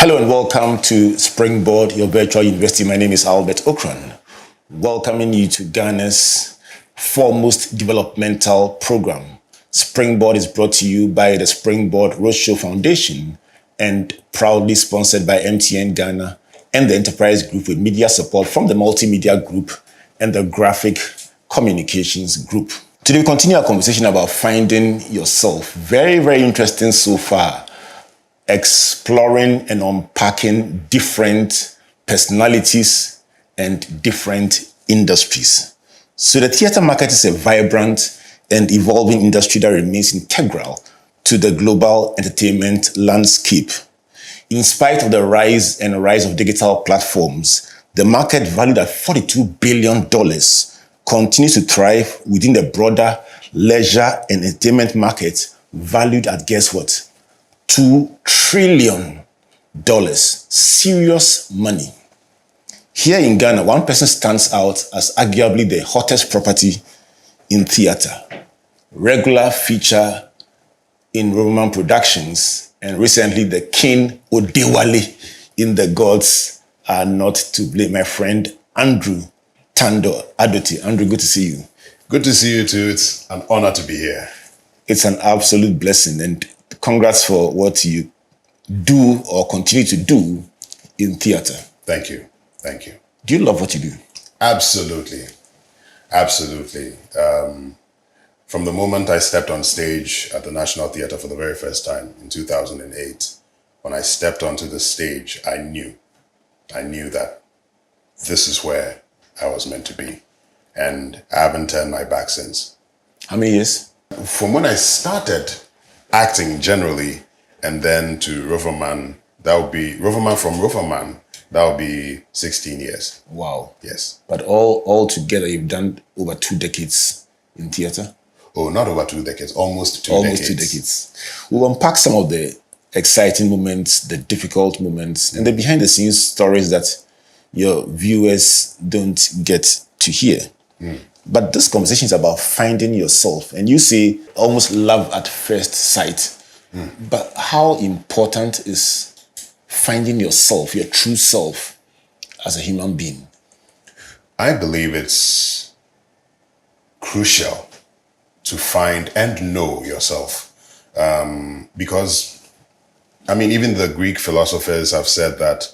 Hello and welcome to Springboard, your virtual university. My name is Albert Ocran, welcoming you to Ghana's foremost developmental program. Springboard is brought to you by the Springboard Roadshow Foundation and proudly sponsored by MTN Ghana and the Enterprise Group with media support from the Multimedia Group and the Graphic Communications Group. Today we continue our conversation about finding yourself. Very, very interesting so far. Exploring and unpacking different personalities and different industries. So the theater market is a vibrant and evolving industry that remains integral to the global entertainment landscape. In spite of the rise of digital platforms, the market valued at $42 billion continues to thrive within the broader leisure and entertainment market valued at, guess what? $2 trillion. Serious money. Here in Ghana, one person stands out as arguably the hottest property in theater. Regular feature in Roman Productions, and recently the King Odewale in The Gods Are Not to Blame. My friend Andrew Tandoh-Adote. Andrew, good to see you. Good to see you too. It's an honor to be here. It's an absolute blessing, and congrats for what you do or continue to do in theater. Thank you. Thank you. Do you love what you do? Absolutely. Absolutely. From the moment I stepped on stage at the National Theatre for the very first time in 2008, when I stepped onto the stage, I knew that this is where I was meant to be. And I haven't turned my back since. How many years? From when I started acting generally, and then to Roverman, that would be Roverman from Roverman. That would be 16 years. Wow. Yes. But all together, you've done over 2 decades in theater? Oh, not over 2 decades, almost 2 decades. Almost 2 decades. We'll unpack some of the exciting moments, the difficult moments, and the behind-the-scenes stories that your viewers don't get to hear. But this conversation is about finding yourself. And you say almost love at first sight. But how important is finding yourself, your true self, as a human being? I believe it's crucial to find and know yourself. Because, I mean, even the Greek philosophers have said that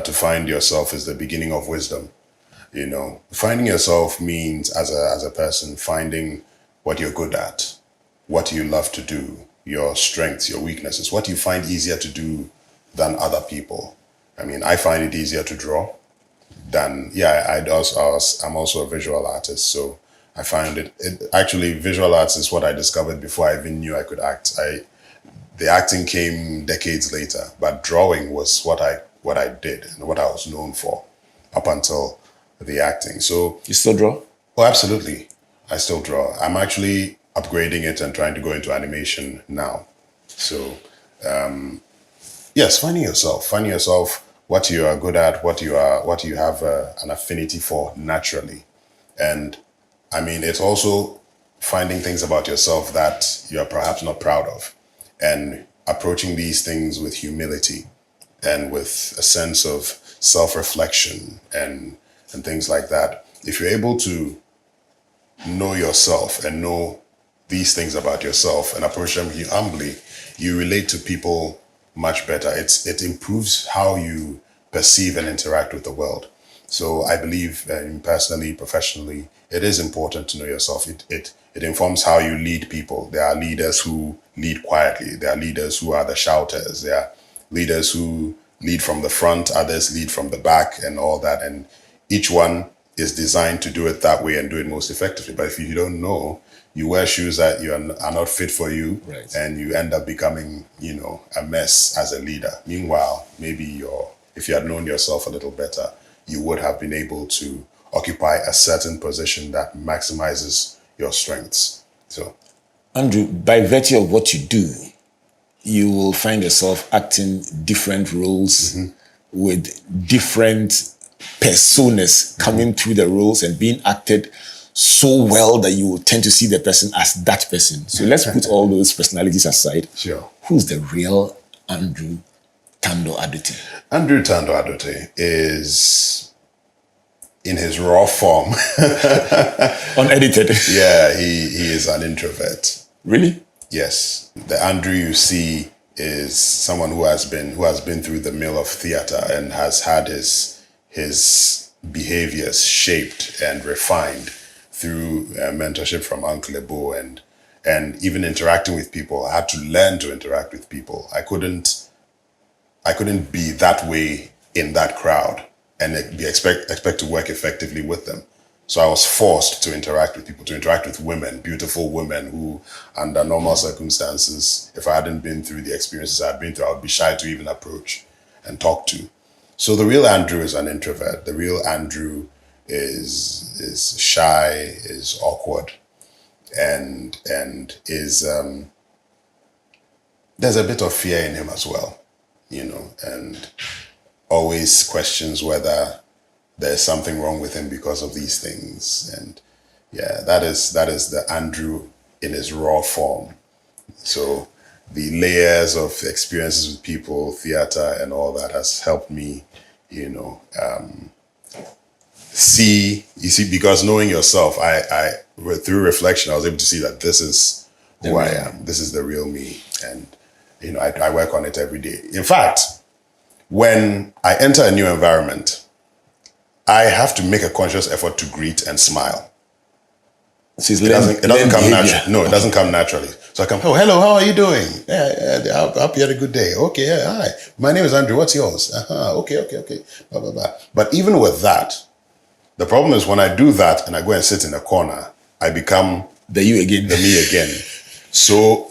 to find yourself is the beginning of wisdom. You know, finding yourself means as a person, finding what you're good at, what you love to do, your strengths, your weaknesses, what you find easier to do than other people. I mean, I find it easier to draw than, I'm also a visual artist. So I find it actually, visual arts is what I discovered before I even knew I could act. The acting came decades later, but drawing was what I did and what I was known for up until the acting. So You still draw? Oh, absolutely. I still draw. I'm actually upgrading it and trying to go into animation now. So, yes, finding yourself, what you are good at, what you have an affinity for naturally. And I mean, it's also finding things about yourself that you are perhaps not proud of and approaching these things with humility and with a sense of self-reflection and things like that. If you're able to know yourself and know these things about yourself and approach them humbly, you relate to people much better. It improves how you perceive and interact with the world. So I believe personally, professionally, it is important to know yourself. It informs how you lead people. There are leaders who lead quietly. There are leaders who are the shouters. There are leaders who lead from the front, others lead from the back and all that. And each one is designed to do it that way and do it most effectively. But if you don't know, you wear shoes that are not fit for you, right, and you end up becoming, a mess as a leader. Meanwhile, maybe if you had known yourself a little better, you would have been able to occupy a certain position that maximizes your strengths. So, Andrew, by virtue of what you do, you will find yourself acting different roles with different personas coming through the roles and being acted so well that you will tend to see the person as that person. So let's put all those personalities aside. Sure. Who's the real Andrew Tandoh-Adote? Andrew Tandoh-Adote is in his raw form. Unedited. Yeah, he is an introvert. Really? Yes. The Andrew you see is someone who has been through the mill of theater and has had his behaviors shaped and refined through mentorship from Uncle Ebo and even interacting with people. I had to learn to interact with people. I couldn't be that way in that crowd and expect to work effectively with them. So I was forced to interact with people, to interact with women, beautiful women who, under normal circumstances, if I hadn't been through the experiences I'd been through, I would be shy to even approach and talk to. So the real Andrew is an introvert. The real Andrew is shy, is awkward, and is there's a bit of fear in him as well, and always questions whether there's something wrong with him because of these things. And yeah, that is the Andrew in his raw form. So the layers of experiences with people, theater and all that has helped me, see, because knowing yourself, I through reflection, I was able to see that this is who I am. This is the real me. And, I work on it every day. In fact, when I enter a new environment, I have to make a conscious effort to greet and smile. So it doesn't come naturally. No, it doesn't come naturally. So I come, oh, hello, how are you doing? Yeah, I hope you had a good day. Okay, yeah, hi. My name is Andrew. What's yours? Okay. Blah, blah, blah. But even with that, the problem is when I do that and I go and sit in a corner, I become the me again. So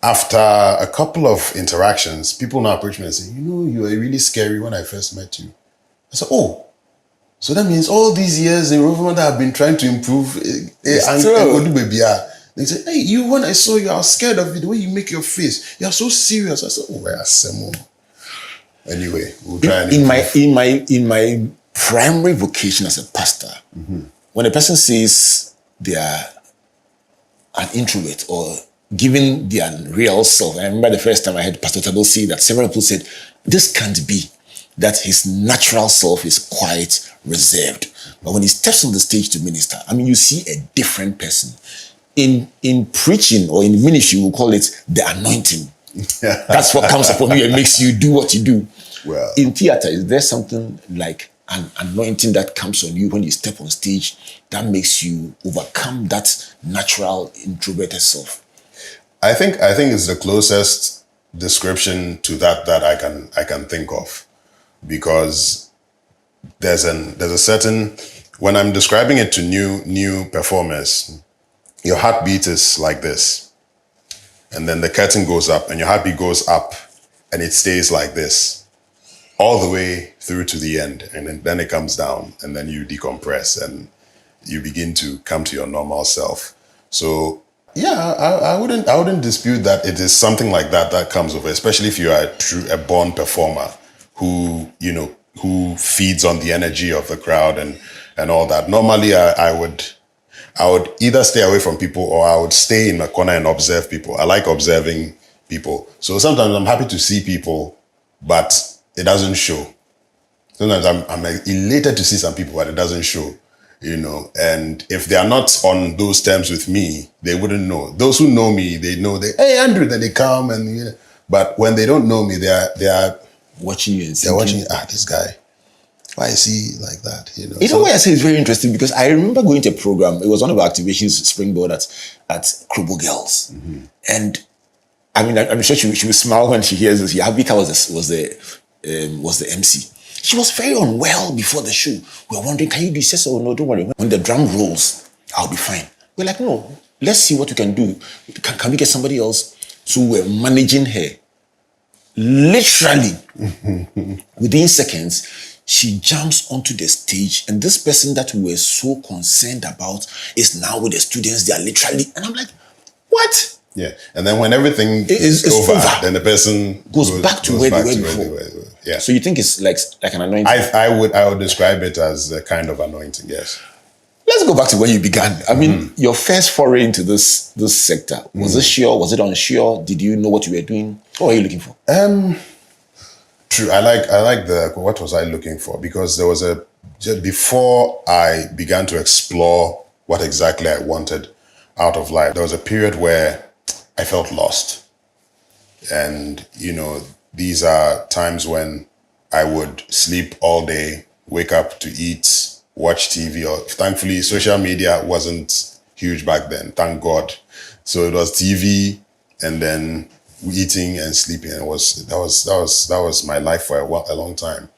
after a couple of interactions, people now approach me and say, you were really scary when I first met you. I said, oh, so that means all these years in Rovement I've been trying to improve. They say, hey, when I saw you, I was scared of you, the way you make your face. You're so serious. I said, oh, where are Anyway, we'll try and in my primary vocation as a pastor, when a person says they are an introvert or giving their real self, I remember the first time I heard Pastor Tabo say that, several people said, this can't be, that his natural self is quite reserved. But when he steps on the stage to minister, you see a different person. In preaching or in ministry, we'll call it the anointing. That's what comes upon you and makes you do what you do. Well, in theater, is there something like an anointing that comes on you when you step on stage that makes you overcome that natural introverted self? I think it's the closest description to that I can think of, because there's a certain, when I'm describing it to new performers, your heartbeat is like this, and then the curtain goes up and your heartbeat goes up and it stays like this all the way through to the end, and then it comes down and then you decompress and you begin to come to your normal self. So yeah, I wouldn't dispute that it is something like that comes over, especially if you are a born performer who feeds on the energy of the crowd and all that. Normally, I would either stay away from people or I would stay in a corner and observe people. I like observing people. So sometimes I'm happy to see people, but it doesn't show. Sometimes I'm elated to see some people, but it doesn't show. And if they are not on those terms with me, they wouldn't know. Those who know me, they know hey, Andrew, then they come and, but when they don't know me, they are watching you and they're watching, this guy, why is he like that? Why I say it's very interesting, because I remember going to a program. It was one of our activations, Springboard at Krobo Girls. Mm-hmm. And I'm sure she will smile when she hears this. Yabika was the MC. She was very unwell before the show. We were wondering, can you do this? Oh, no, don't worry. When the drum rolls, I'll be fine. We're like, no, let's see what we can do. Can we get somebody else? So we're managing her. Literally, within seconds, she jumps onto the stage, and this person that we were so concerned about is now with the students. They are literally, and I'm like, what? Yeah, and then when everything is over, then the person goes back to where they were before. Yeah. So you think it's like an anointing? I would describe it as a kind of anointing. Yes. Let's go back to where you began. Your first foray into this sector, was it sure? Was it unsure? Did you know what you were doing? What were you looking for? True. I like what was I looking for? Because there was just before I began to explore what exactly I wanted out of life, there was a period where I felt lost. And, these are times when I would sleep all day, wake up to eat, watch TV, or thankfully social media wasn't huge back then, thank God. So it was TV and then eating and sleeping. And that was my life for a long time.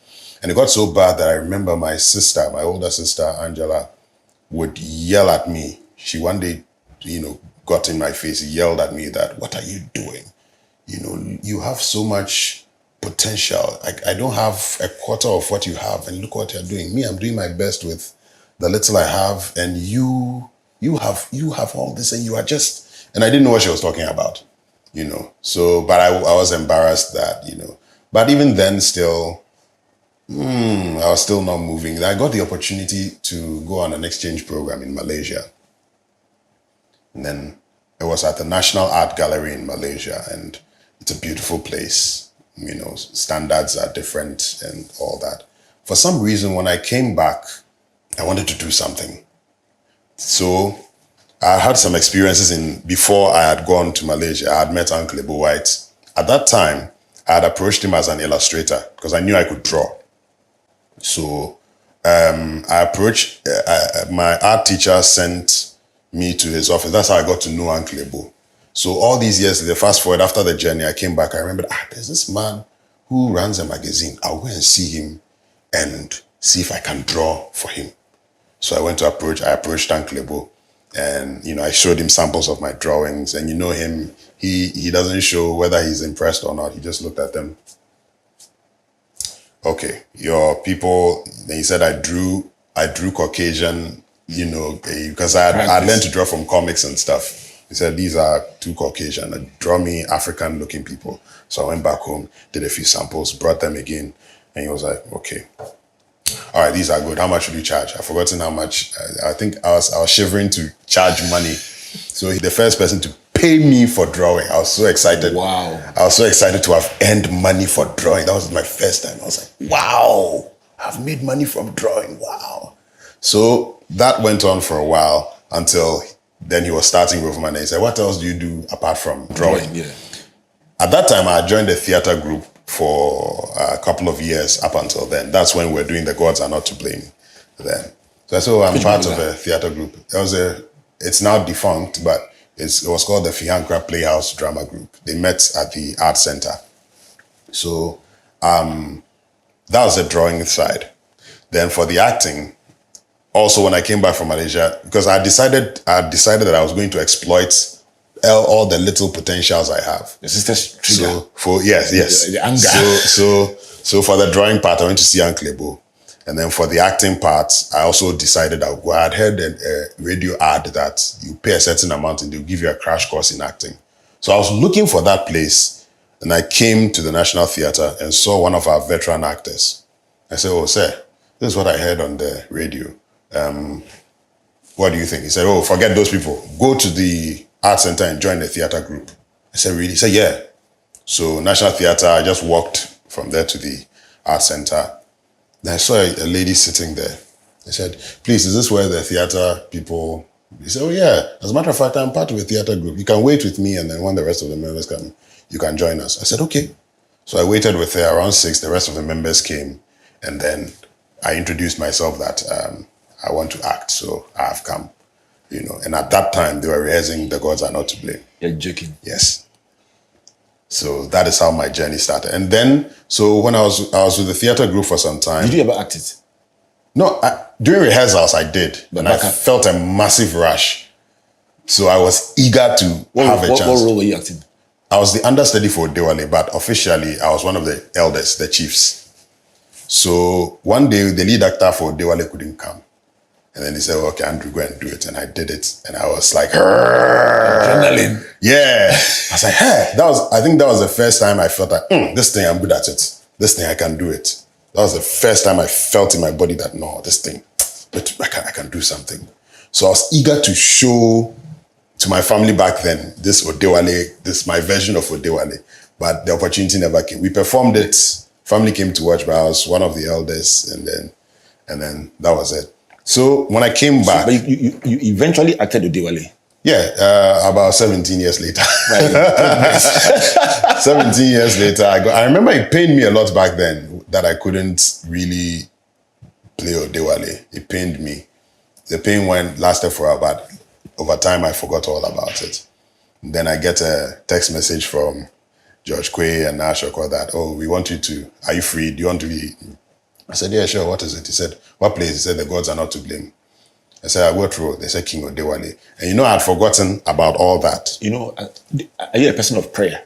And it got so bad that I remember my older sister, Angela, would yell at me. She one day, got in my face, yelled at me that, what are you doing? You have so much potential. I don't have a quarter of what you have, and look what you're doing. Me, I'm doing my best with the little I have, and you have all this, and you are just. And I didn't know what she was talking about, So, but I was embarrassed that, But even then, still, I was still not moving. I got the opportunity to go on an exchange program in Malaysia, and then it was at the National Art Gallery in Malaysia, and it's a beautiful place. Standards are different and all that. For some reason, when I came back, I wanted to do something. So I had some experiences before I had gone to Malaysia. I had met Uncle Ebo White. At that time, I had approached him as an illustrator because I knew I could draw. So I approached, my art teacher sent me to his office. That's how I got to know Uncle Ebo. So all these years, fast forward after the journey, I came back. I remembered, there's this man who runs a magazine. I'll go and see him and see if I can draw for him. So I approached Uncle Ebo, and, I showed him samples of my drawings, and him, he doesn't show whether he's impressed or not. He just looked at them. Okay, your people, then he said I drew Caucasian, because I learned to draw from comics and stuff. He said, these are two Caucasian, draw me African looking people. So I went back home, did a few samples, brought them again. And he was like, okay, all right, these are good. How much should you charge? I've forgotten how much. I think I was shivering to charge money. So the first person to pay me for drawing, I was so excited. Wow. I was so excited to have earned money for drawing. That was my first time. I was like, wow, I've made money from drawing. Wow. So that went on for a while until then he was starting with me, and he said, what else do you do apart from drawing? Yeah. At that time, I joined a theater group for a couple of years up until then. That's when we were doing The Gods Are Not to Blame then. So I said, I'm part of a theater group. It's now defunct, but it was called the Fihankra Playhouse Drama Group. They met at the Art Center. So that was the drawing side. Then for the acting, also when I came back from Malaysia, because I decided that I was going to exploit all the little potentials I have. The sister's trigger. So yes. The anger. So for the drawing part, I went to see Uncle Ebo. And then for the acting part, I also decided I'll go. I had heard a radio ad that you pay a certain amount and they'll give you a crash course in acting. So I was looking for that place, and I came to the National Theatre and saw one of our veteran actors. I said, oh, sir, this is what I heard on the radio. What do you think? He said, oh, forget those people. Go to the art center and join the theater group. I said, really? He said, yeah. So National Theatre, I just walked from there to the art center. Then I saw a lady sitting there. I said, please, is this where the theater people... He said, oh, yeah. As a matter of fact, I'm part of a theater group. You can wait with me, and then when the rest of the members come, you can join us. I said, okay. So I waited with her around 6. The rest of the members came, and then I introduced myself that I want to act, so I have come. And at that time, they were rehearsing The Gods Are Not to Blame. You're joking. Yes. So that is how my journey started. And then, so when I was with the theater group for some time... Did you ever act it? No, during rehearsals, I did. But and I felt a massive rush. So I was eager to have a chance. What role were you acting? I was the understudy for Dewale, but officially, I was one of the elders, the chiefs. So one day, the lead actor for Dewale couldn't come. And then he said, okay, Andrew, go and do it. And I did it. And I was like, adrenaline. Yeah. I was like, hey, I think that was the first time I felt like, this thing, I'm good at it. This thing, I can do it. That was the first time I felt in my body that, no, this thing, but I can do something. So I was eager to show to my family back then, this my version of Odewale. But the opportunity never came. We performed it family came to watch, but I was one of the eldest, and then that was it. So when I came back, But you eventually acted Odewale. yeah, about 17 years later. Right. 17 years later, I remember it pained me a lot back then that I couldn't really play Odewale. It pained me. The pain lasted for about, over time I forgot all about it. Then I get a text message from George Quay and Ashoko that, oh, we want you to, are you free? Do you want to be? I said, yeah, sure. What is it? He said, what place? He said, the gods are not to blame. I said, what road? They said, King Odewale. And you know, I had forgotten about all that. You know, are you a person of prayer?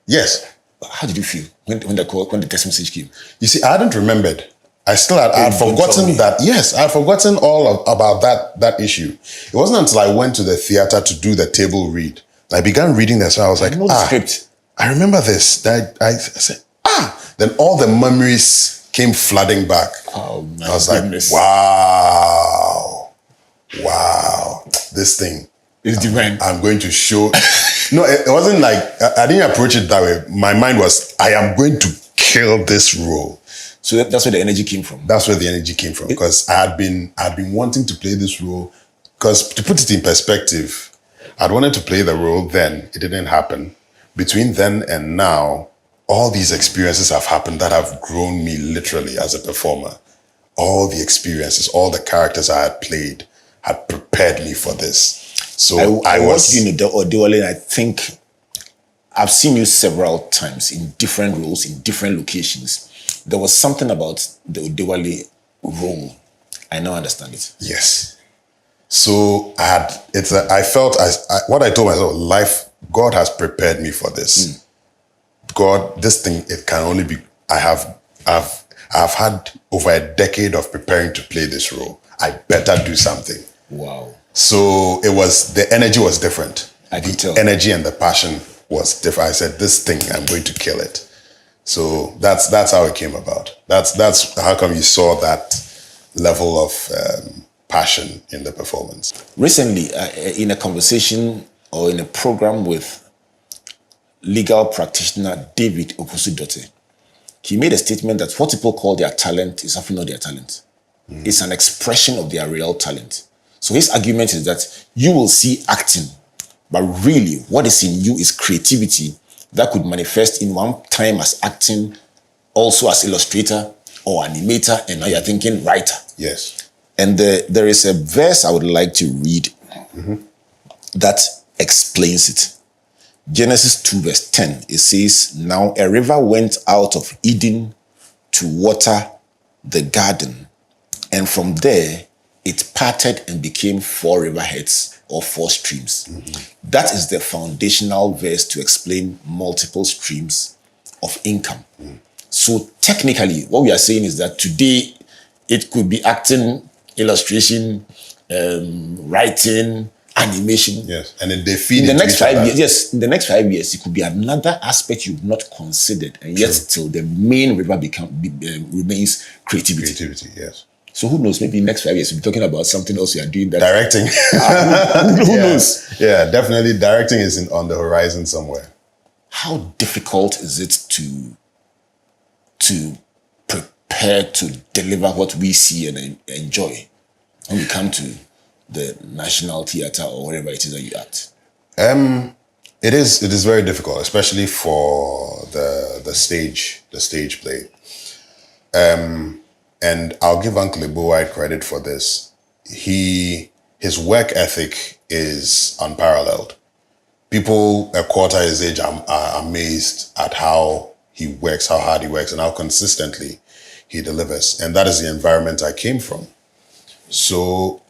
Yes. How did you feel when the text message came? You see, I hadn't remembered. I had don't tell forgotten me. that. Yes, I had forgotten about that issue. It wasn't until I went to the theater to do the table read. I began reading this. So I was like, know the script. I remember this. I said, Then all the memories came flooding back. Oh, my I was goodness. like, wow, this thing. It's divine. I'm going to show. No, it wasn't like, I didn't approach it that way. My mind was, I am going to kill this role. So that's where the energy came from. That's where the energy came from, because I had been wanting to play this role. Because to put it in perspective, I'd wanted to play the role then. It didn't happen. Between then and now, all these experiences have happened that have grown me literally as a performer. All the experiences, all the characters I had played had prepared me for this. So I watched you in Odewale, and I think I've seen you several times in different roles, in different locations. There was something about the Odewale role. I now understand it. Yes. So I felt what I told myself, God has prepared me for this. God, this thing, it can only be, I've had over a decade of preparing to play this role. I better do something. Wow. So the energy was different. I can tell. The energy and the passion was different. I said, this thing, I'm going to kill it. So that's how it came about. That's how come you saw that level of passion in the performance. Recently, in a conversation or in a program with legal practitioner David Okosu-Dote, he made a statement that what people call their talent is often not their talent. It's an expression of their real talent. So his argument is that you will see acting, but really what is in you is creativity that could manifest in one time as acting, also as illustrator or animator, and now you're thinking writer. Yes. And there is a verse I would like to read that explains it. Genesis 2 verse 10, it says, now a river went out of Eden to water the garden, and from there it parted and became 4 riverheads or 4 streams. That is the foundational verse to explain multiple streams of income. So technically, what we are saying is that today it could be acting, illustration, writing, animation. Yes, and then they feed In the into next each 5 other. years, yes, in the next 5 years, it could be another aspect you've not considered, and yet still the main river remains creativity. Creativity, yes. So who knows? Maybe in the next 5 years, we'll be talking about something else you are doing. That Directing. who knows? Yeah, definitely. Directing is on the horizon somewhere. How difficult is it to prepare to deliver what we see and enjoy when we come to the National Theatre or wherever it is that you act? It is very difficult, especially for the stage play. And I'll give Uncle Ibuwai credit for this. His work ethic is unparalleled. People a quarter his age are amazed at how he works, how hard he works, and how consistently he delivers. And that is the environment I came from. So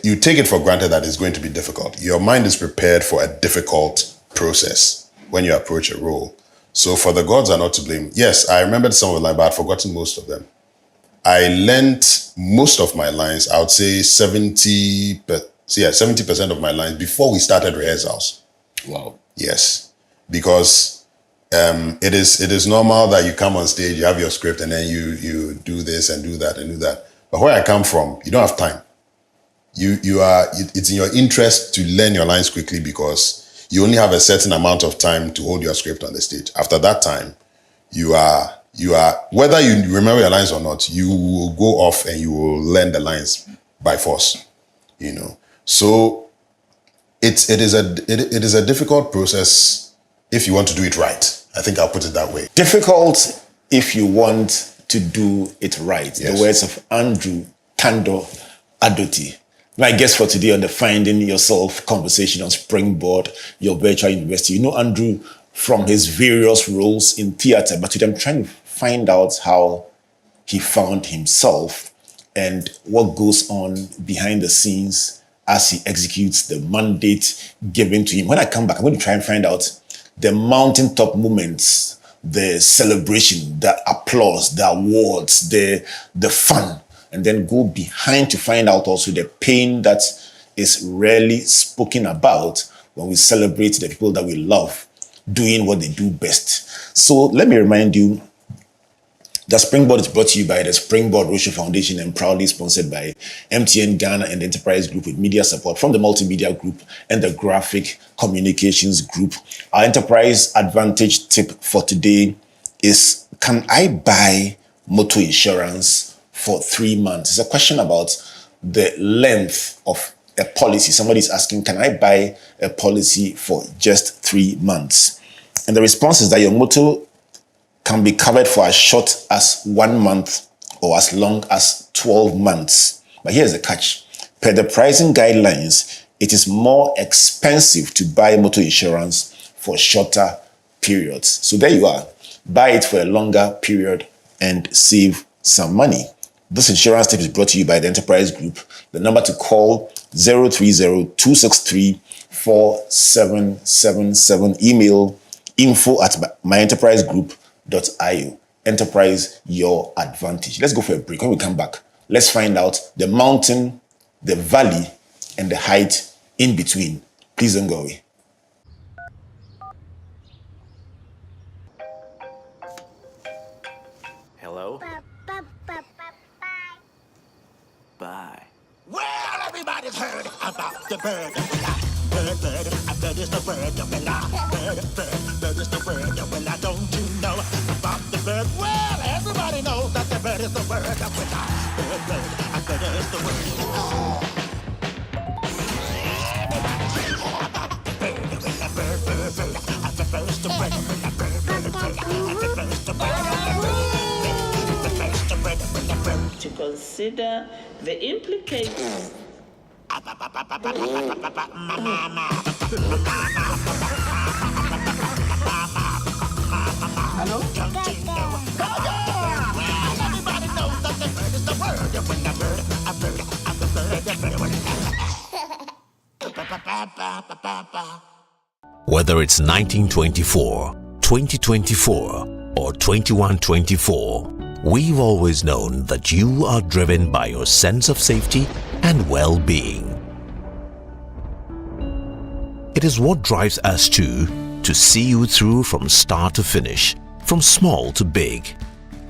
you take it for granted that it's going to be difficult. Your mind is prepared for a difficult process when you approach a role. So for the gods are not to blame. Yes, I remembered some of the lines, but I'd forgotten most of them. I learnt most of my lines, I would say 70% of my lines before we started rehearsals. Wow. Yes, because it is normal that you come on stage, you have your script, and then you do this and do that and do that. But where I come from, you don't have time. It's in your interest to learn your lines quickly because you only have a certain amount of time to hold your script on the stage. After that time, you are you are, whether you remember your lines or not, you will go off and you will learn the lines by force, you know. So it is a difficult process if you want to do it right. I think I'll put it that way. Difficult if you want to do it right. Yes. The words of Andrew Tandoh-Adote. My guest for today on the Finding Yourself conversation on Springboard, your virtual university. You know Andrew from his various roles in theater, but today I'm trying to find out how he found himself and what goes on behind the scenes as he executes the mandate given to him. When I come back, I'm going to try and find out the mountaintop moments, the celebration, the applause, the awards, the fun, and then go behind to find out also the pain that is rarely spoken about when we celebrate the people that we love doing what they do best. So let me remind you, the Springboard is brought to you by the Springboard Roadshow Foundation and proudly sponsored by MTN Ghana and the Enterprise Group with media support from the Multimedia Group and the Graphic Communications Group. Our Enterprise Advantage tip for today is, can I buy motor insurance for 3 months? It's a question about the length of a policy. Somebody is asking, can I buy a policy for just 3 months? And the response is that your motor can be covered for as short as 1 month or as long as 12 months. But here's the catch. Per the pricing guidelines, it is more expensive to buy motor insurance for shorter periods. So there you are. Buy it for a longer period and save some money. This insurance tip is brought to you by the Enterprise Group. The number to call 030-263-4777. Email info@myenterprisegroup.io. Enterprise, your advantage. Let's go for a break. When we come back, let's find out the mountain, the valley, and the height in between. Please don't go away. Hello? Bye. Well, everybody's heard about the bird. Bird, bird, bird is the bird. Bird, bird is the bird. Well, don't you know about the bird? Well, everybody knows that the bird is the bird. Bird, bird, bird is the word. Everybody knows about the bird. Bird, bird, bird. The bird's the bird. Bird, bird, bird. The bird's the bird. To consider the implications. Hello? Everybody knows that the bird is the word. When the bird, a bird, a bird. Whether it's 1924, 2024, or 2124, we've always known that you are driven by your sense of safety and well-being. It is what drives us to see you through from start to finish, from small to big.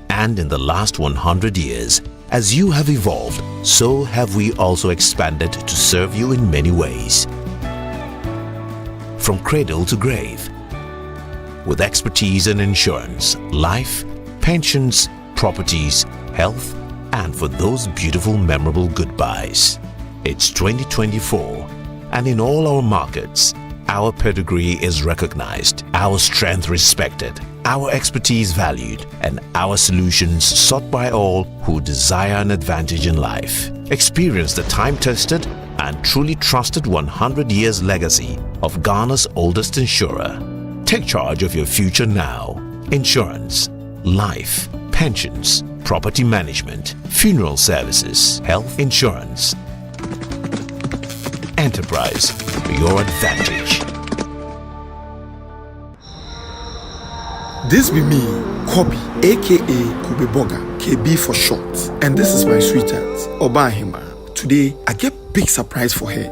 And in the last 100 years, as you have evolved, so have we also expanded to serve you in many ways. From cradle to grave, with expertise in insurance, life, pensions, properties, health, and for those beautiful, memorable goodbyes. It's 2024, and in all our markets, our pedigree is recognized, our strength respected, our expertise valued, and our solutions sought by all who desire an advantage in life. Experience the time-tested and truly trusted 100 years legacy of Ghana's oldest insurer. Take charge of your future now. Insurance, life, pensions, property management, funeral services, health insurance. Enterprise, your advantage. This be me, Kobe, aka Kobe Boga, KB for short. And this is my sweetheart, Obahima. Today, I get big surprise for her.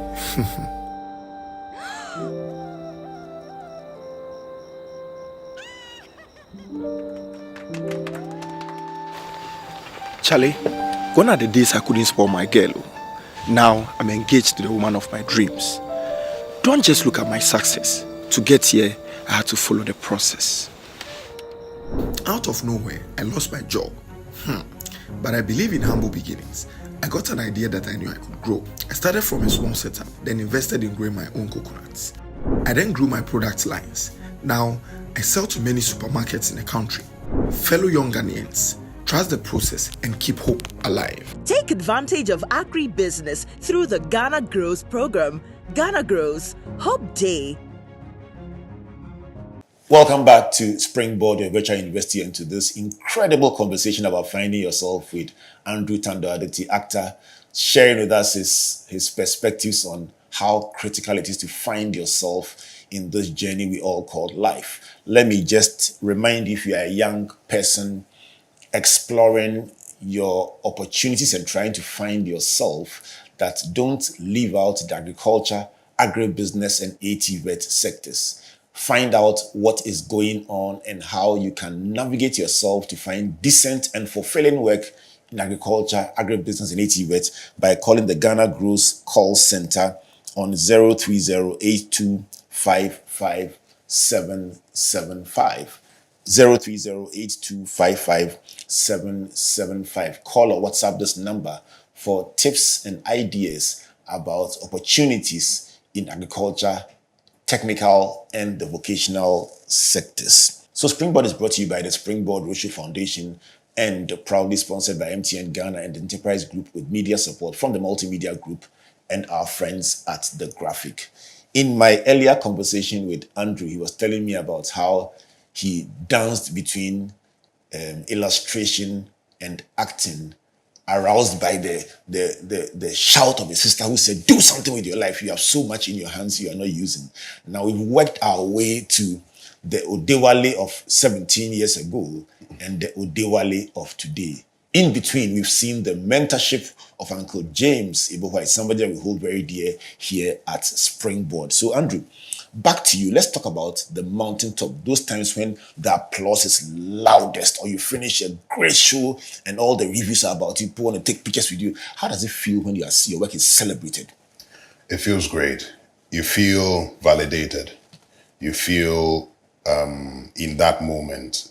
Charlie, gone are the days I couldn't spoil my girl. Now I'm engaged to the woman of my dreams. Don't just look at my success. To get here, I had to follow the process. out of nowhere, I lost my job. But I believe in humble beginnings. I got an idea that I knew I could grow. I started from a small setup, then invested in growing my own coconuts. I then grew my product lines. Now, I sell to many supermarkets in the country. Fellow young Ghanaians, trust the process and keep hope alive. Take advantage of agribusiness through the Ghana Grows program. Ghana Grows, Hope Day. Welcome back to Springboard, your virtual university, and to this incredible conversation about finding yourself with Andrew Tandoh-Adote, actor, sharing with us his perspectives on how critical it is to find yourself in this journey we all call life. Let me just remind you, if you are a young person exploring your opportunities and trying to find yourself, that don't leave out the agriculture, agribusiness, and ATVET sectors. Find out what is going on and how you can navigate yourself to find decent and fulfilling work in agriculture, agribusiness, and ATVET by calling the Ghana Grows call center on 030-8255-775. 030-8255-775. Call or WhatsApp this number for tips and ideas about opportunities in agriculture, technical, and the vocational sectors. So Springboard is brought to you by the Springboard Roadshow Foundation and proudly sponsored by MTN Ghana and the Enterprise Group with media support from the Multimedia Group and our friends at The Graphic. In my earlier conversation with Andrew, he was telling me about how he danced between illustration and acting, aroused by the shout of his sister who said, do something with your life. You have so much in your hands you are not using. Now we've worked our way to the Odewale of 17 years ago and the Odewale of today. In between, we've seen the mentorship of Uncle James Ibohwa, somebody that we hold very dear here at Springboard. So Andrew, back to you. Let's talk about the mountaintop. Those times when the applause is loudest, or you finish a great show and all the reviews are about you, people want to take pictures with you. How does it feel when your work is celebrated? It feels great. You feel validated. You feel in that moment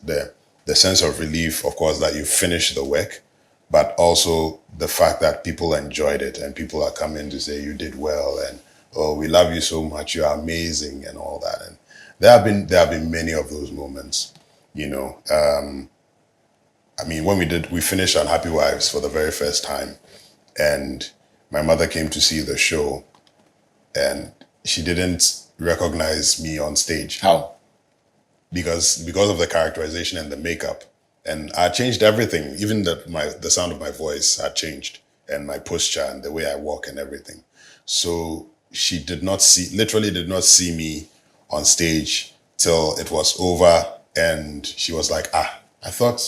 the sense of relief, of course, that you finished the work, but also the fact that people enjoyed it and people are coming to say you did well and, oh, we love you so much, you are amazing and all that. And there have been many of those moments, you know. I mean, when we finished Unhappy Wives for the very first time, and my mother came to see the show, and she didn't recognize me on stage. How? Because of the characterization and the makeup, and I changed everything. Even the sound of my voice had changed, and my posture and the way I walk and everything. So she literally did not see me on stage till it was over, and she was like, I thought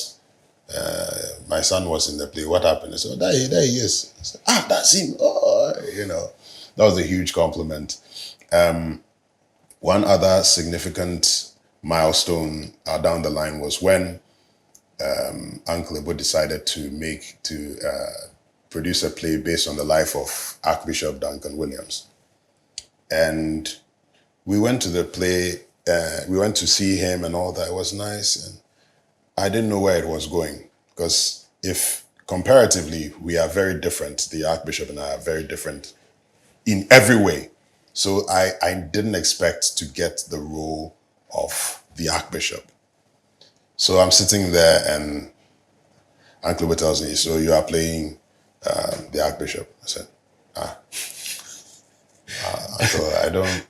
my son was in the play. What happened? I said, there he is. I said, that's him. Oh, you know, that was a huge compliment. One other significant milestone down the line was when Uncle Ibo decided to produce a play based on the life of Archbishop Duncan Williams. And we went to the play, we went to see him and all that. It was nice. And I didn't know where it was going, because if comparatively, we are very different. The Archbishop and I are very different in every way. So I didn't expect to get the role of the Archbishop. So I'm sitting there and Uncle Ibo tells me, so you are playing the Archbishop. I said, Uncle, I don't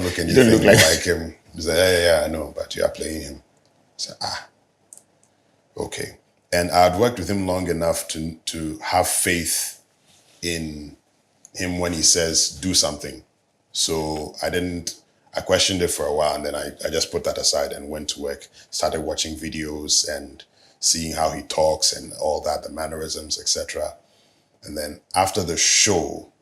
look anything like him. He said, yeah, I know, but you are playing him. I said, okay. And I'd worked with him long enough to have faith in him when he says, do something. So I questioned it for a while, and then I just put that aside and went to work, started watching videos and seeing how he talks and all that, the mannerisms, etc. And then after the show,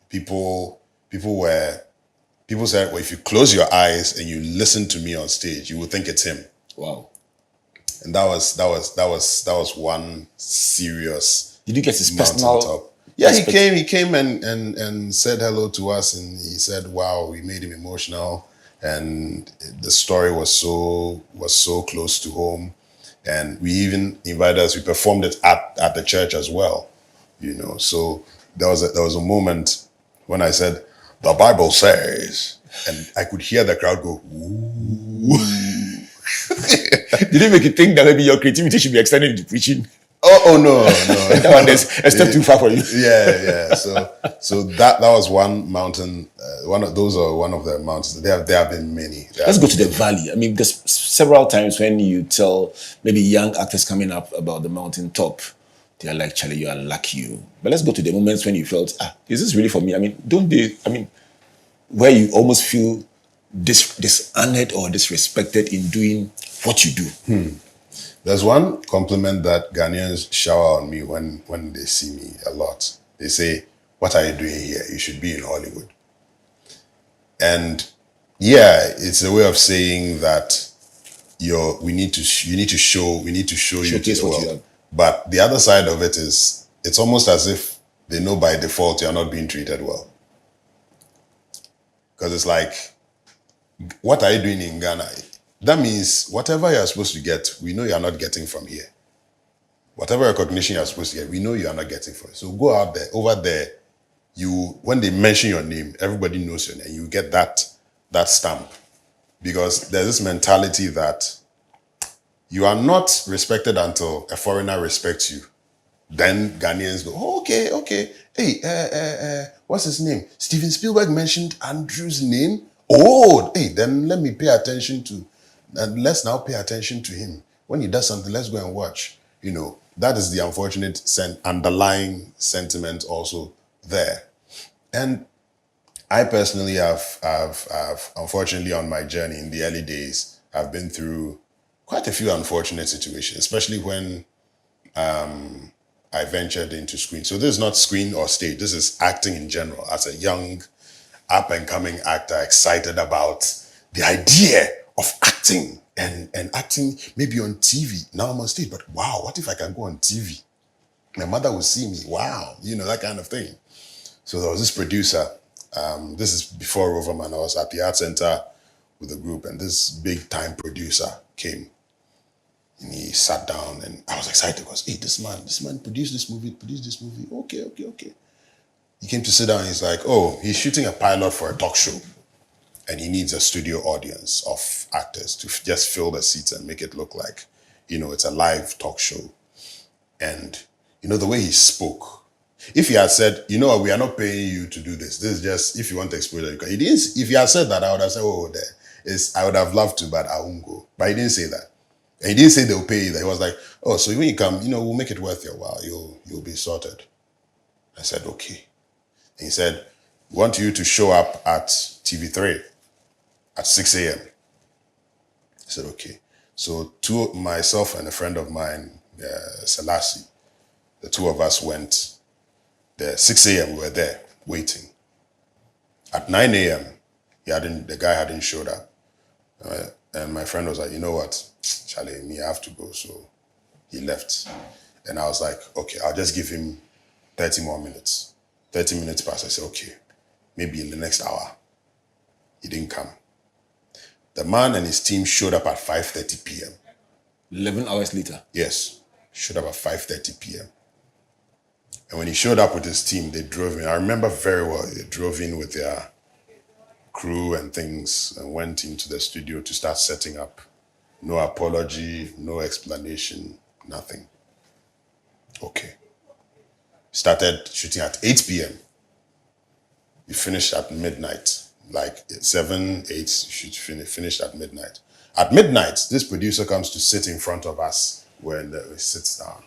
people said, well, if you close your eyes and you listen to me on stage, you will think it's him. Wow. And that was one serious. Did you get his personal top? Yeah, he came and said hello to us, and he said, wow, we made him emotional, and the story was so close to home. And we even invited us, we performed it at the church as well, So there was a moment when I said, "The Bible says," and I could hear the crowd go, "Ooh." Did it make you think that maybe your creativity should be extended into preaching? Oh no. That one is a step too far for you. Yeah. So that was one mountain. Those are one of the mountains. There have been many. Let's go to the valley. I mean, there's several times when you tell maybe young actors coming up about the mountain top, they are like, "Charlie, you are lucky." But let's go to the moments when you felt, is this really for me? I mean, where you almost feel dishonored or disrespected in doing what you do. There's one compliment that Ghanaians shower on me when they see me a lot. They say, "What are you doing here? You should be in Hollywood." And yeah, it's a way of saying that we need to show you to Showcase the what you world. have. But the other side of it is, it's almost as if they know by default you're not being treated well. Because it's like, what are you doing in Ghana? That means whatever you're supposed to get, we know you're not getting from here. Whatever recognition you're supposed to get, we know you are not getting from it. So go out there, over there, when they mention your name, everybody knows your name. You get that stamp. Because there's this mentality that you are not respected until a foreigner respects you. Then Ghanaians go, "Oh, okay. Hey, what's his name? Steven Spielberg mentioned Andrew's name. Oh, hey, then let me pay attention to, and let's now pay attention to him. When he does something, let's go and watch." That is the unfortunate underlying sentiment also there. And I personally have unfortunately, on my journey in the early days, I've been through quite a few unfortunate situations, especially when I ventured into screen. So this is not screen or stage. This is acting in general. As a young, up-and-coming actor, excited about the idea of acting and acting maybe on TV. Now I'm on stage, but wow, what if I can go on TV? My mother will see me. Wow, that kind of thing. So there was this producer. This is before Roverman. I was at the art center with a group, and this big-time producer came. And he sat down, and I was excited because, hey, this man produced this movie. Okay. He came to sit down, and he's like, oh, he's shooting a pilot for a talk show, and he needs a studio audience of actors to just fill the seats and make it look like, it's a live talk show. And, the way he spoke, if he had said, we are not paying you to do this. This is just, if you want exposure, you can. He didn't. If he had said that, I would have said, I would have loved to, but I won't go. But he didn't say that. And he didn't say they'll pay you that. He was like, oh, so when you come, we'll make it worth your while. You'll be sorted. I said, okay. And he said, we want you to show up at TV3 at 6 a.m. I said, okay. So myself and a friend of mine, Selassie, the two of us went there. 6 a.m. we were there waiting. At 9 a.m., the guy hadn't showed up. And my friend was like, you know what, Charlie, I have to go. So he left. And I was like, okay, I'll just give him 30 more minutes. 30 minutes passed. I said, okay, maybe in the next hour. He didn't come. The man and his team showed up at 5:30 p.m. 11 hours later. Yes, showed up at 5:30 p.m. And when he showed up with his team, they drove in. I remember very well, they drove in with their crew and things and went into the studio to start setting up. No apology, no explanation, nothing. Okay. Started shooting at 8 p.m. We finished at midnight. Like 7, 8, finished at midnight. At midnight, this producer comes to sit in front of us when he sits down.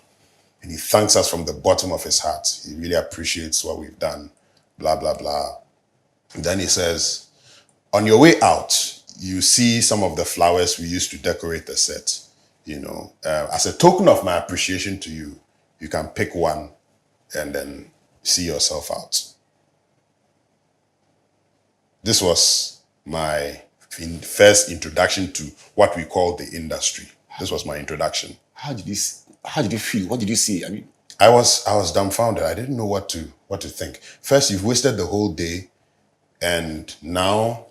And he thanks us from the bottom of his heart. He really appreciates what we've done, blah, blah, blah. And then he says, on your way out, you see some of the flowers we used to decorate the set. As a token of my appreciation to you, you can pick one and then see yourself out. This was my first introduction to what we call the industry. This was my introduction. How did you feel? What did you see? I was dumbfounded. I didn't know what to think. First, you've wasted the whole day, and now,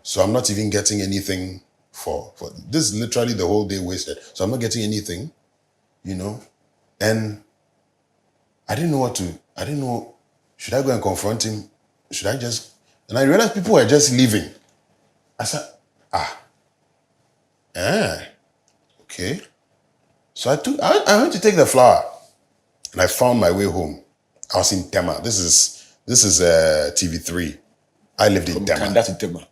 so I'm not even getting anything for this is literally the whole day wasted. So I'm not getting anything, And I didn't know, should I go and confront him? Should I just, and I realized people were just leaving. I said, okay. So I went to take the flower and I found my way home. I was in Tema. This is TV3. I lived in Tema. Kanda to Tema.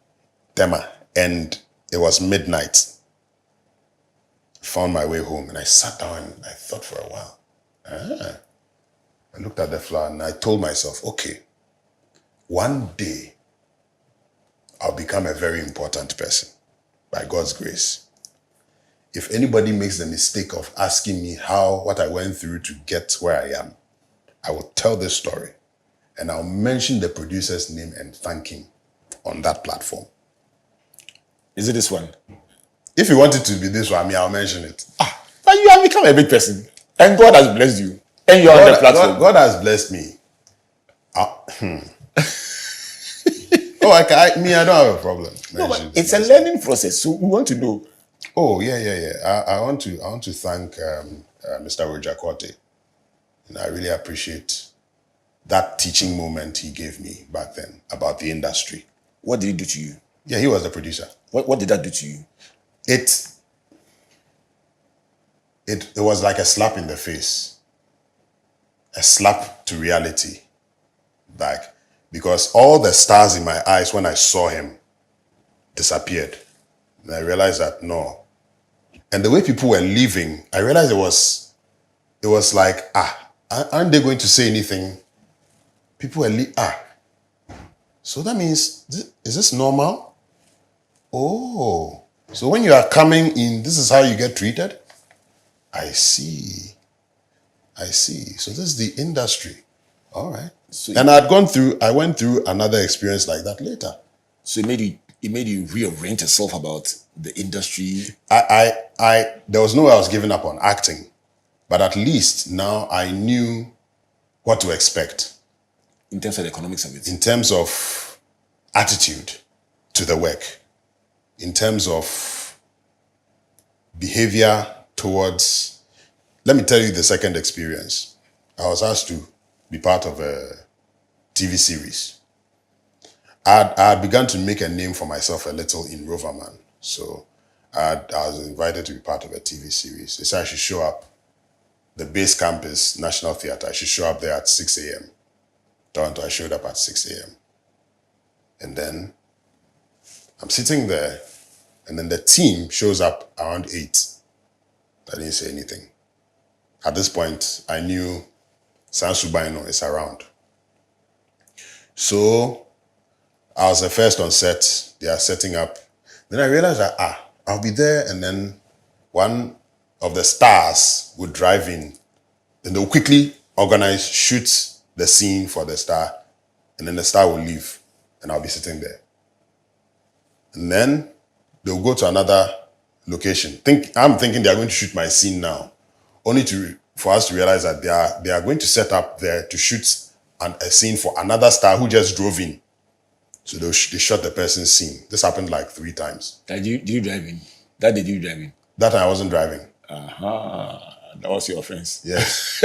Tema. And it was midnight. Found my way home and I sat down and I thought for a while. I looked at the flower and I told myself, okay, one day I'll become a very important person by God's grace. If anybody makes the mistake of asking me what I went through to get where I am, I will tell this story and I'll mention the producer's name and thank him on that platform. Is it this one? If you want it to be this one, I'll mention it. But you have become a big person and God has blessed you. And you're on the platform. God has blessed me. I don't have a problem. No, but it's a learning process, so we want to know. Oh, yeah. I want to thank Mr. Rojakote. And I really appreciate that teaching moment he gave me back then about the industry. What did he do to you? Yeah, he was the producer. What did that do to you? It was like a slap in the face. A slap to reality. Because all the stars in my eyes when I saw him disappeared. And I realized that no. And the way people were leaving, I realized it was like, aren't they going to say anything? People were leaving, So that means, is this normal? Oh, so when you are coming in, this is how you get treated? I see. So this is the industry. All right. So and I went through another experience like that later. So it made you reorient yourself about the industry. There was no way I was giving up on acting, but at least now I knew what to expect. In terms of the economics of it. In terms of attitude to the work. In terms of behavior towards, let me tell you the second experience. I was asked to be part of a TV series. I had begun to make a name for myself a little in Roverman. So I was invited to be part of a TV series. They said I should show up. The base campus, National Theatre, I should show up there at 6 a.m. Toronto, I showed up at 6 a.m. And then I'm sitting there, and then the team shows up around 8. I didn't say anything. At this point, I knew Sansubaino is around. So I was the first on set. They are setting up. Then I realized that, I'll be there, and then one of the stars would drive in. Then they'll quickly organize, shoot the scene for the star, and then the star will leave, and I'll be sitting there. And then they'll go to another location. I'm thinking they're going to shoot my scene now, only for us to realize that they are going to set up there to shoot a scene for another star who just drove in. So they shot the person's scene. This happened like 3 times. Did you drive in? That did you drive in? That time I wasn't driving. That was your offense. Yes.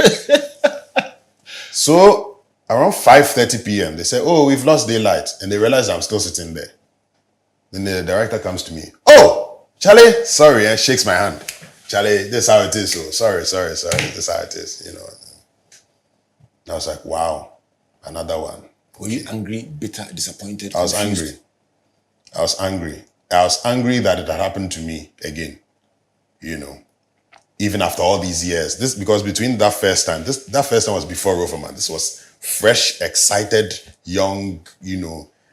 So around 5:30 p.m., they said, "Oh, we've lost daylight," and they realized I'm still sitting there. Then the director comes to me. "Oh, Charlie, sorry," and shakes my hand. "Charlie, this is how it is. So sorry. This is how it is." And I was like, "Wow, another one." Were you angry, bitter, disappointed? I was confused? angry. I was angry that it had happened to me again. Even after all these years. This because between that first time was before Roverman. This was fresh, excited, young,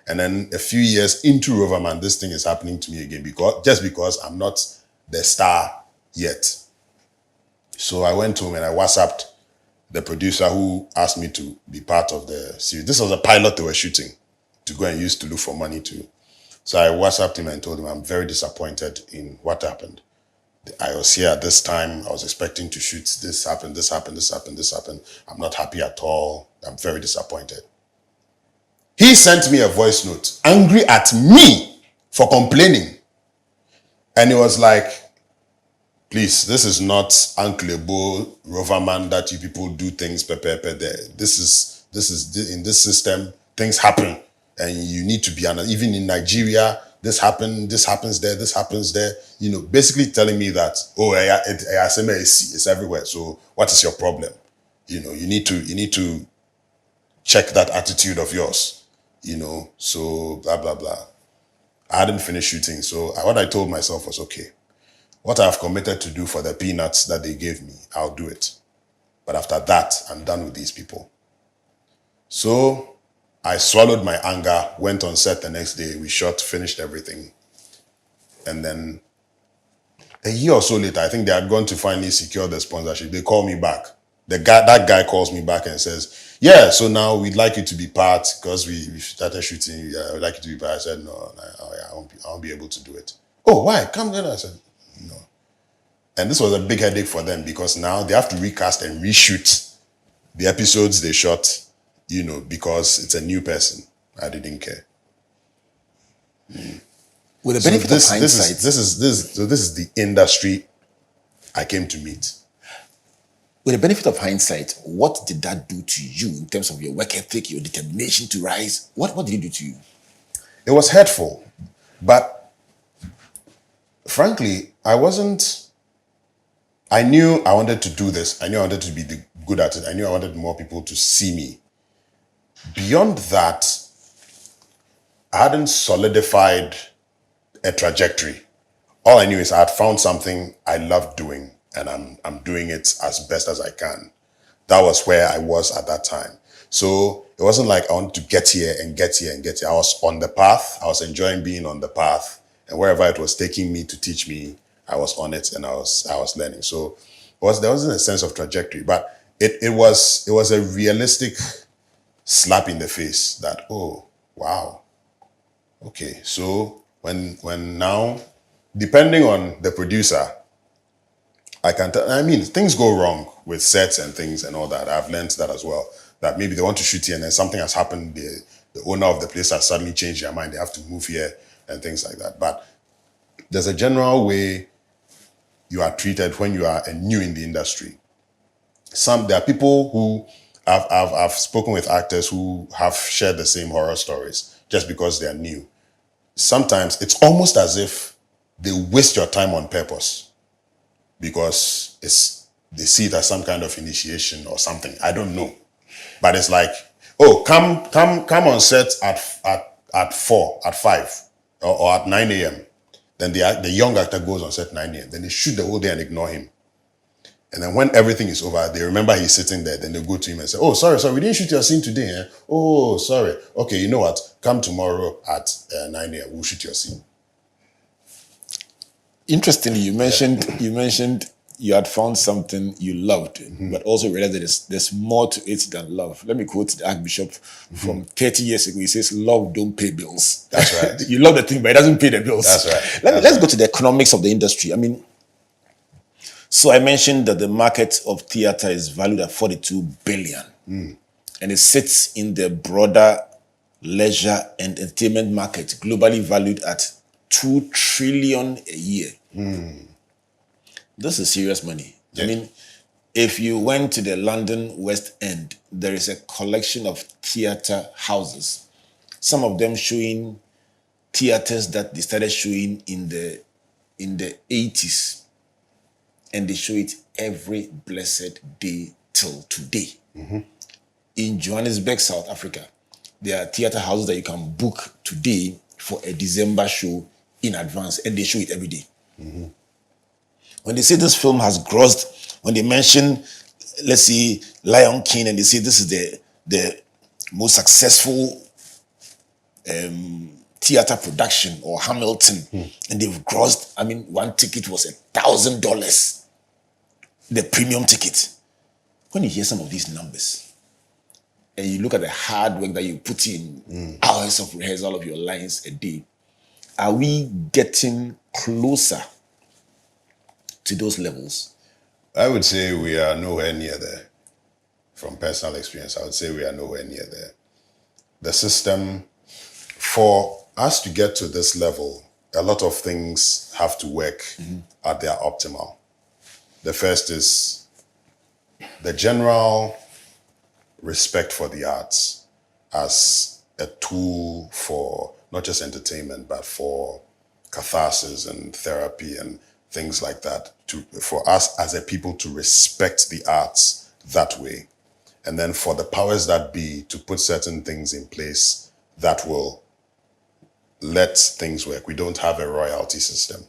and then a few years into Roverman, this thing is happening to me again because I'm not the star yet. So I went home and I WhatsApped the producer who asked me to be part of the series. This was a pilot they were shooting to go and use to look for money to. So I WhatsApped him and told him I'm very disappointed in what happened. I was here at this time. I was expecting to shoot. This happened. I'm not happy at all. I'm very disappointed. He sent me a voice note, angry at me for complaining. And it was like, please, this is not Uncle Ebo, Roverman, that you people do things there. This is in this system, things happen. And you need to be, even in Nigeria, this happens there. You know, basically telling me that, it's everywhere. So what is your problem? You know, you need to check that attitude of yours, you know, so blah, blah, blah. I hadn't finished shooting. So what I told myself was, okay, what I've committed to do for the peanuts that they gave me, I'll do it. But after that, I'm done with these people. So I swallowed my anger, went on set the next day. We shot, finished everything. And then a year or so later, I think they had gone to finally secure the sponsorship. They call me back. That guy calls me back and says, yeah, so now we'd like you to be part, because we started shooting. We'd like you to be part. I said, no, I won't be able to do it. Oh, why? Come then. I said, no. And this was a big headache for them, because now they have to recast and reshoot the episodes they shot, you know, because it's a new person. I didn't care. With the benefit of hindsight, this is the industry I came to meet. with the benefit of hindsight, what did that do to you in terms of your work ethic, your determination to rise? What did it do to you? It was hurtful, but frankly, I knew I wanted to do this. I knew I wanted to be good at it. I knew I wanted more people to see me. Beyond that, I hadn't solidified a trajectory. All I knew is I had found something I loved doing, and I'm doing it as best as I can. That was where I was at that time. So it wasn't like I wanted to get here and get here and get here. I was on the path. I was enjoying being on the path, and wherever it was taking me to teach me, I was on it, and I was learning. So there wasn't a sense of trajectory, but it was a realistic slap in the face that, oh wow, okay. So when now, depending on the producer, I can tell. I mean, things go wrong with sets and things and all that. I've learned that as well. That maybe they want to shoot here and then something has happened. The owner of the place has suddenly changed their mind. They have to move here and things like that. But there's a general way you are treated when you are new in the industry. There are people who I've spoken with actors who have shared the same horror stories just because they are new. Sometimes it's almost as if they waste your time on purpose because they see it as some kind of initiation or something. I don't know, but it's like, oh, come on set at 4, at 5, or at 9 a.m. Then the young actor goes on set 9 a.m. Then they shoot the whole day and ignore him. And then when everything is over, they remember he's sitting there. Then they go to him and say, oh, sorry, we didn't shoot your scene today. Eh? Oh, sorry. Okay, you know what? Come tomorrow at 9 a.m. We'll shoot your scene. Interestingly, you mentioned you had found something you loved, but also realized that there's more to it than love. Let me quote the Archbishop from 30 years ago. He says, love don't pay bills. That's right. You love the thing, but it doesn't pay the bills. That's right. Let's go to the economics of the industry. I mean, so I mentioned that the market of theater is valued at 42 billion. And it sits in the broader leisure and entertainment market, globally valued at 2 trillion a year. This is serious money. Yeah. I mean, if you went to the London West End, there is a collection of theater houses. Some of them showing theaters that they started showing in the 80s. And they show it every blessed day till today. In Johannesburg, South Africa, there are theater houses that you can book today for a December show in advance, and they show it every day. When they say this film has grossed, when they mention, let's see, Lion King, and they say this is the most successful theater production, or Hamilton, and they've grossed, I mean, one ticket was $1,000, the premium ticket. When you hear some of these numbers, and you look at the hard work that you put in, hours of rehearsal of your lines a day, are we getting closer to those levels? I would say we are nowhere near there. From personal experience, I would say we are nowhere near there. The system, for us to get to this level, a lot of things have to work at their optimal. The first is the general respect for the arts as a tool for not just entertainment, but for catharsis and therapy and things like that. For us as a people to respect the arts that way. And then for the powers that be to put certain things in place that will let things work. We don't have a royalty system.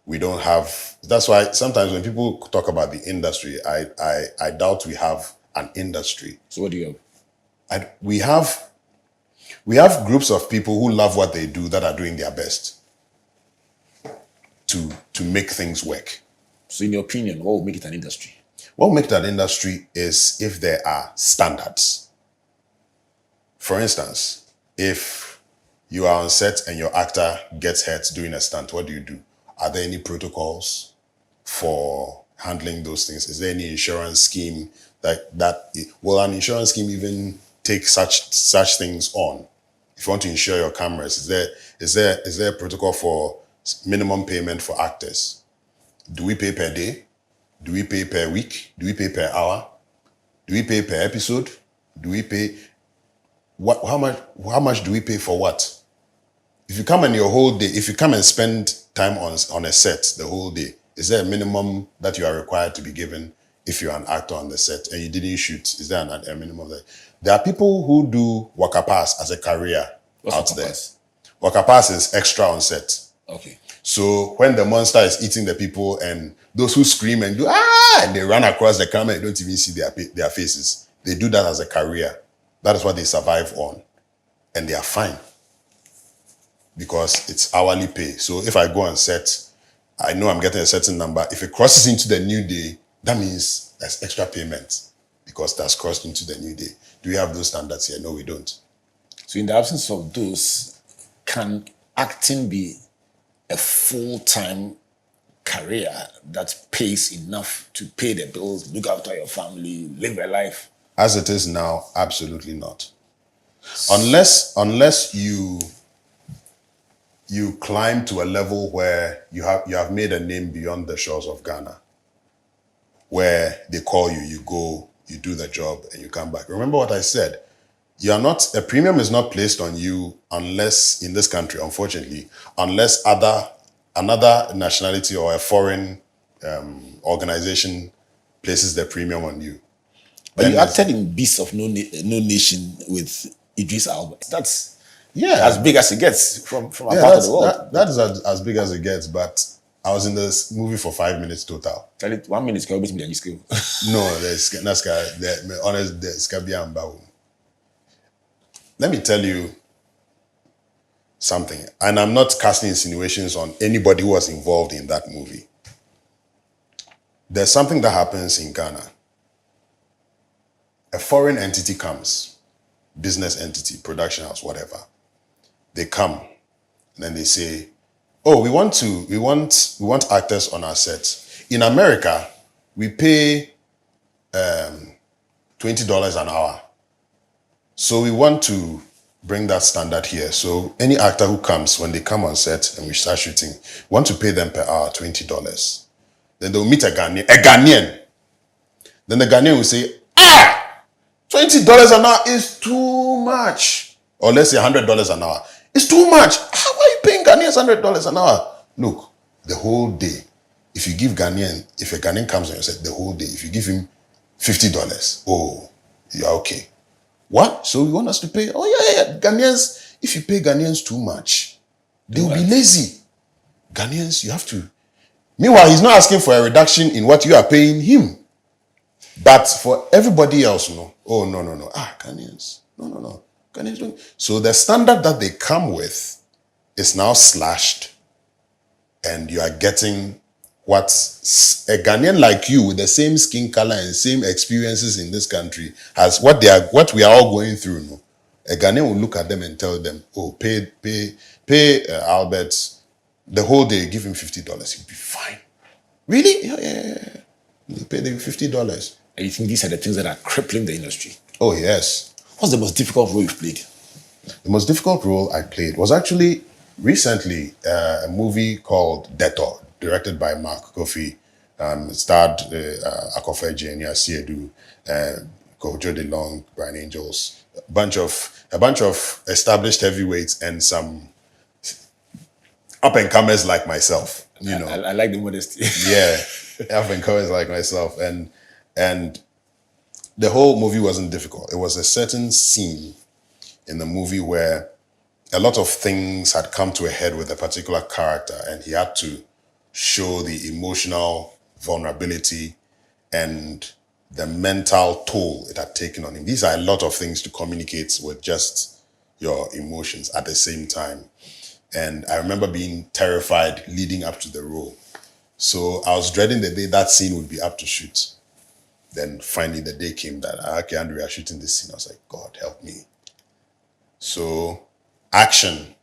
We don't have, that's why sometimes when people talk about the industry, I doubt we have an industry. So what do you have? We have groups of people who love what they do that are doing their best to make things work. So in your opinion, what will make it an industry? What will make that industry is if there are standards. For instance, if you are on set and your actor gets hurt doing a stunt, what do? Are there any protocols for handling those things? Is there any insurance scheme that will an insurance scheme even take such things on? If you want to insure your cameras, is there a protocol for minimum payment for actors? Do we pay per day? Do we pay per week? Do we pay per hour? Do we pay per episode? Do we pay what? How much do we pay for what? If you come and your whole day, if you come and spend time on a set the whole day, is there a minimum that you are required to be given if you're an actor on the set and you didn't shoot? Is there a minimum? There are people who do Waka Pass as a career. What's out Waka there. Pass? Waka Pass is extra on set. Okay. So when the monster is eating the people and those who scream and do and they run across the camera, you don't even see their faces. They do that as a career. That is what they survive on. And they are fine. Because it's hourly pay. So if I go on set, I know I'm getting a certain number. If it crosses into the new day, that means there's extra payment because that's crossed into the new day. Do we have those standards here? No, we don't. So in the absence of those, can acting be a full-time career that pays enough to pay the bills, look after your family, live a life? As it is now, absolutely not. Unless you climb to a level where you have made a name beyond the shores of Ghana, where they call you, you go, you do the job, and you come back. Remember what I said. A premium is not placed on you unless, in this country, unfortunately, unless another nationality or a foreign organization places the premium on you. But Then you acted in Beasts of No Nation with Idris Elba. That's yeah, as big as it gets from a part of that's, the world. that is as big as it gets, but I was in this movie for 5 minutes total. Tell it 1 minute, can always be skill. No, there's honest, there's Kabiamba. Let me tell you something, and I'm not casting insinuations on anybody who was involved in that movie. There's something that happens in Ghana. A foreign entity comes, business entity, production house, whatever. They come, and then they say, "Oh, we want actors on our set." In America, we pay $20 an hour. So we want to bring that standard here. So any actor who comes, when they come on set and we start shooting, we want to pay them per hour $20. Then they'll meet a Ghanaian. Then the Ghanaian will say, $20 an hour is too much. Or let's say $100 an hour. It's too much. How are you paying Ghanaians $100 an hour? Look, the whole day, if a Ghanaian comes on your set the whole day, if you give him $50, oh, you're okay. What? So you want us to pay? Oh, yeah. Ghanaians, if you pay Ghanaians too much, they will be lazy. Ghanaians, you have to. Meanwhile, he's not asking for a reduction in what you are paying him. But for everybody else, no. Oh, no. Ghanaians. No. Ghanaians don't. So the standard that they come with is now slashed. And you are getting what a Ghanaian like you with the same skin color and same experiences in this country has what we are all going through. No? A Ghanaian will look at them and tell them, "Oh, pay Albert the whole day. Give him $50. He'll be fine." Really? Yeah. You pay them $50. And you think these are the things that are crippling the industry? Oh yes. What's the most difficult role you've played? The most difficult role I played was actually Recently, a movie called Detor, directed by Mark Kofi, starred Akofe Jenia Siedu, Kojo De Long, Brian Angels, a bunch of established heavyweights and some up and comers like myself. You know, I like the modesty. yeah, up and comers like myself, and the whole movie wasn't difficult. It was a certain scene in the movie where a lot of things had come to a head with a particular character, and he had to show the emotional vulnerability and the mental toll it had taken on him. These are a lot of things to communicate with just your emotions at the same time. And I remember being terrified leading up to the role. So I was dreading the day that scene would be up to shoot. Then finally the day came that, okay, Andrew, you're shooting this scene. I was like, God, help me. So action.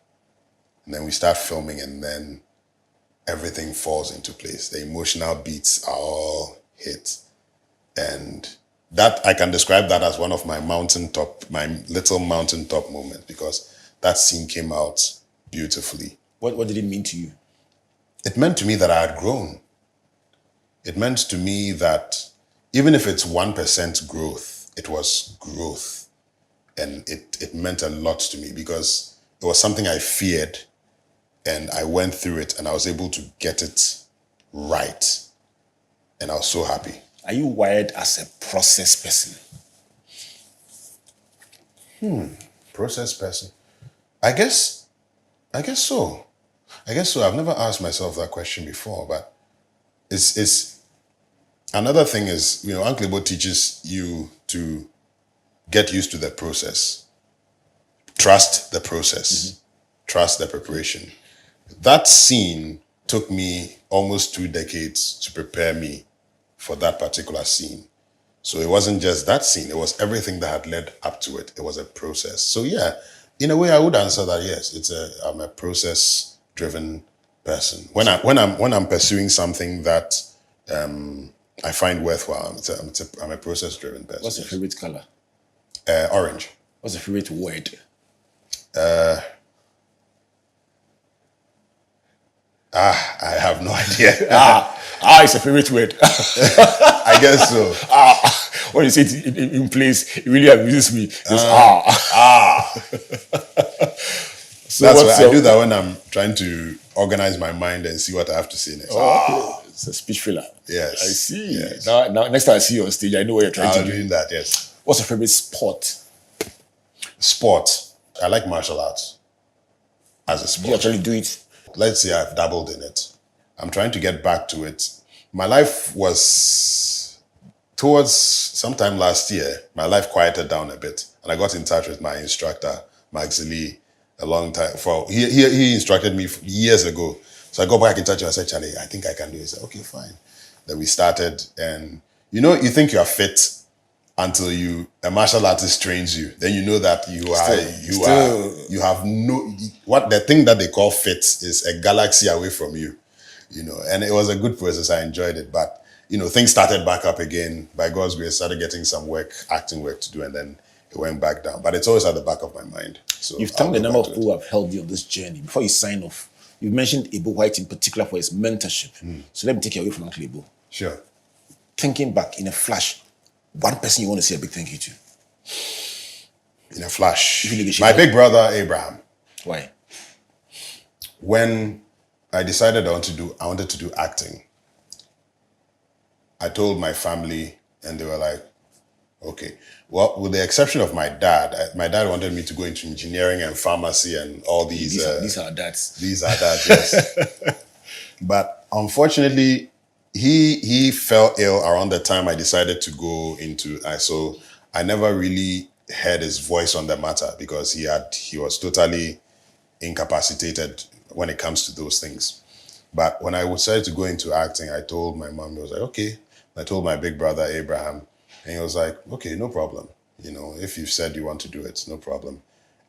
And then we start filming, and then everything falls into place. The emotional beats are all hit. And that, I can describe that as one of my little mountaintop moments, because that scene came out beautifully. What did it mean to you? It meant to me that I had grown. It meant to me that even if it's 1% growth, it was growth. And it meant a lot to me, because it was something I feared, and I went through it, and I was able to get it right. And I was so happy. Are you wired as a process person? Process person. I guess so. I've never asked myself that question before, but it's another thing is, Uncle Ebo teaches you to get used to the process. Trust the process. Trust the preparation. That scene took me almost 2 decades to prepare me for that particular scene. So it wasn't just that scene, it was everything that had led up to it. It was a process. So yeah, in a way I would answer that yes, I'm a process driven person. When I'm pursuing something that I find worthwhile, I'm a process driven person. What's your favorite color? Orange. What's your favorite word? I have no idea. It's a favorite word. I guess so. When you say it in place, it really amuses me. So That's why I do that when I'm trying to organize my mind and see what I have to say next. Okay. It's a speech filler. Yes. I see. Yes. Now, next time I see you on stage, I know what you're trying to do. Doing that, yes. What's your favorite sport? Sport. I like martial arts as a Do you sport. actually do it? Let's say I've dabbled in it. I'm trying to get back to it. My life was, towards sometime last year, my life quieted down a bit. And I got in touch with my instructor, Max Lee, a long time. He instructed me years ago. So I got back in touch and I said, Charlie, I think I can do it. He said, okay, fine. Then we started. And you think you are fit until a martial artist trains you. Then you know that you have the thing that they call fit is a galaxy away from you. And it was a good process. I enjoyed it. But, things started back up again. By God's grace, started getting some acting work to do, and then it went back down. But it's always at the back of my mind. So You've thanked the number of people who have helped you on this journey. Before you sign off, you've mentioned Ebo White in particular for his mentorship. So let me take you away from Uncle Ebo. Sure. Thinking back in a flash, one person you want to say a big thank you to? In a flash. If you My big brother, Abraham. Why? When I decided I wanted to do acting, I told my family, and they were like, okay. Well, with the exception of my dad wanted me to go into engineering and pharmacy and all these. These are dads. These are dads, yes. But unfortunately, he fell ill around the time I decided to go into. So I never really heard his voice on the matter, because he was totally incapacitated when it comes to those things. But when I decided to go into acting, I told my mom, I was like, okay. I told my big brother, Abraham, and he was like, okay, no problem. If you've said you want to do it, no problem.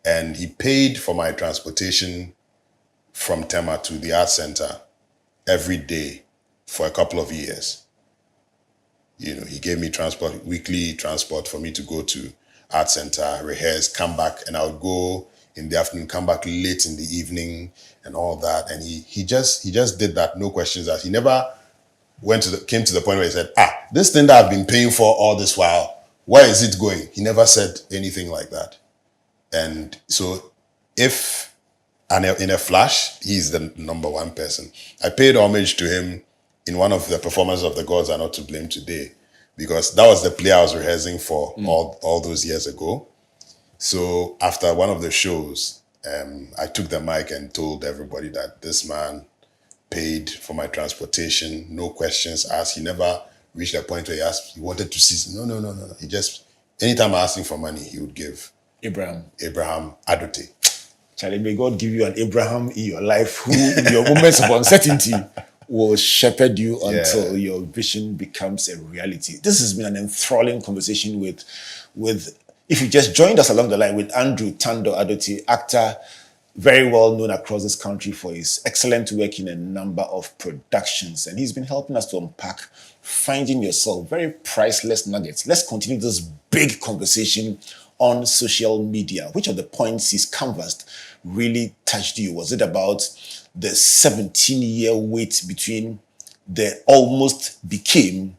And he paid for my transportation from Tema to the art center every day for a couple of years. He gave me weekly transport for me to go to art center, rehearse, come back, and I would go in the afternoon, come back late in the evening, and all that. And he just did that, no questions asked. He never came to the point where he said, this thing that I've been paying for all this while, where is it going? He never said anything like that. And so in a flash, he's the number one person. I paid homage to him in one of the performances of The Gods Are Not to Blame today, because that was the play I was rehearsing for all those years ago. So after one of the shows, I took the mic and told everybody that this man paid for my transportation, no questions asked. He never reached a point where he wanted to see. No. He just, anytime I asked him for money, he would give. Abraham Adote. Charlie, may God give you an Abraham in your life who, in your moments of uncertainty, will shepherd you until your vision becomes a reality. This has been an enthralling conversation with if you just joined us along the line, with Andrew Tandoh-Adote, actor very well known across this country for his excellent work in a number of productions. And he's been helping us to unpack Finding Yourself, very priceless nuggets. Let's continue this big conversation on social media. Which of the points he's canvassed really touched you? Was it about the 17-year wait between the almost became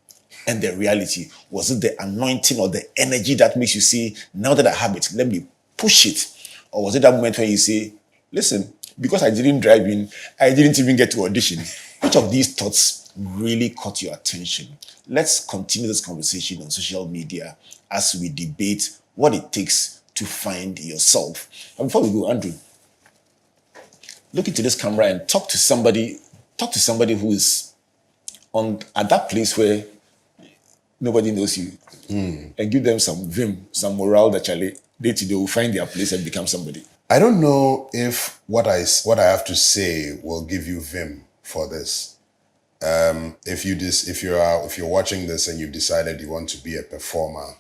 and the reality? Was it the anointing or the energy that makes you say, now that I have it, let me push it? Or was it that moment when you say, listen, because I didn't drive in, I didn't even get to audition? Which of these thoughts really caught your attention? Let's continue this conversation on social media as we debate what it takes to find yourself. And before we go, Andrew, look into this camera and talk to somebody who is at that place where nobody knows you, and give them some vim, some morale that they will find their place and become somebody. I don't know if what I have to say will give you vim for this. If you're watching this and you've decided you want to be a performer,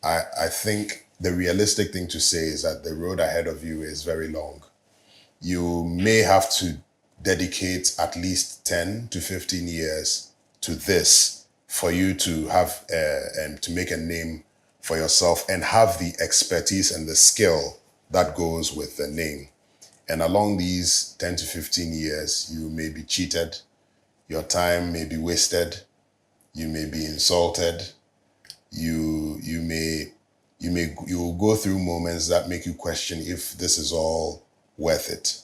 I think the realistic thing to say is that the road ahead of you is very long. You may have to dedicate at least 10 to 15 years to this for you to have and to make a name for yourself and have the expertise and the skill that goes with the name. And along these 10 to 15 years, you may be cheated, your time may be wasted, you may be insulted, you will go through moments that make you question if this is all worth it.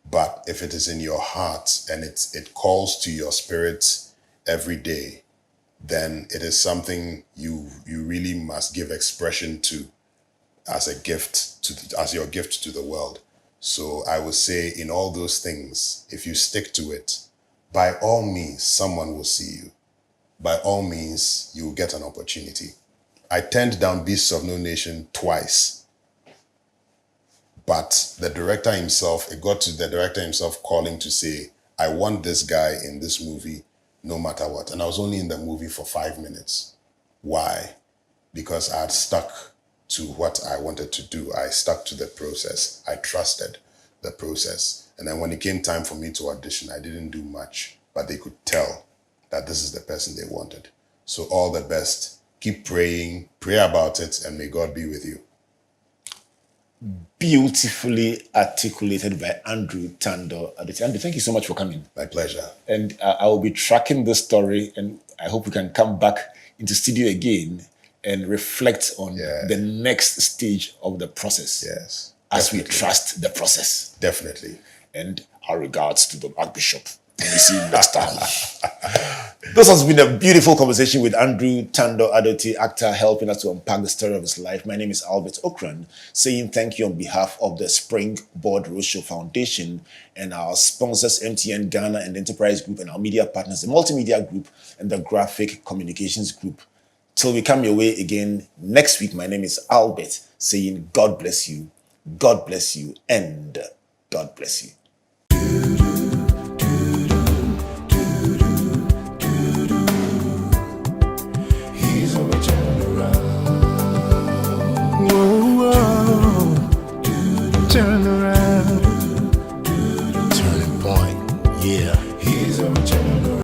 But if it is in your heart and it calls to your spirit every day, then it is something you really must give expression to as a gift as your gift to the world. So I would say, in all those things, if you stick to it, by all means, someone will see you. By all means, you will get an opportunity. I turned down Beasts of No Nation twice. But it got to the director himself calling to say, I want this guy in this movie no matter what. And I was only in the movie for 5 minutes. Why? Because I had stuck to what I wanted to do. I stuck to the process. I trusted the process. And then when it came time for me to audition, I didn't do much, but they could tell that this is the person they wanted. So all the best. Keep praying, pray about it, and may God be with you. Beautifully articulated by Andrew Tandoh-Adote. Andrew, thank you so much for coming. My pleasure. And I will be tracking this story, and I hope we can come back into studio again and reflect on the next stage of the process. Yes. As definitely. we trust the process. Definitely. And our regards to the Archbishop. And we see you next time. This has been a beautiful conversation with Andrew Tandoh-Adote, actor, helping us to unpack the story of his life. My name is Albert Ocran, saying thank you on behalf of the Springboard Roadshow Foundation and our sponsors, MTN Ghana and Enterprise Group, and our media partners, the Multimedia Group and the Graphic Communications Group. Till we come your way again next week, my name is Albert, saying God bless you, and God bless you.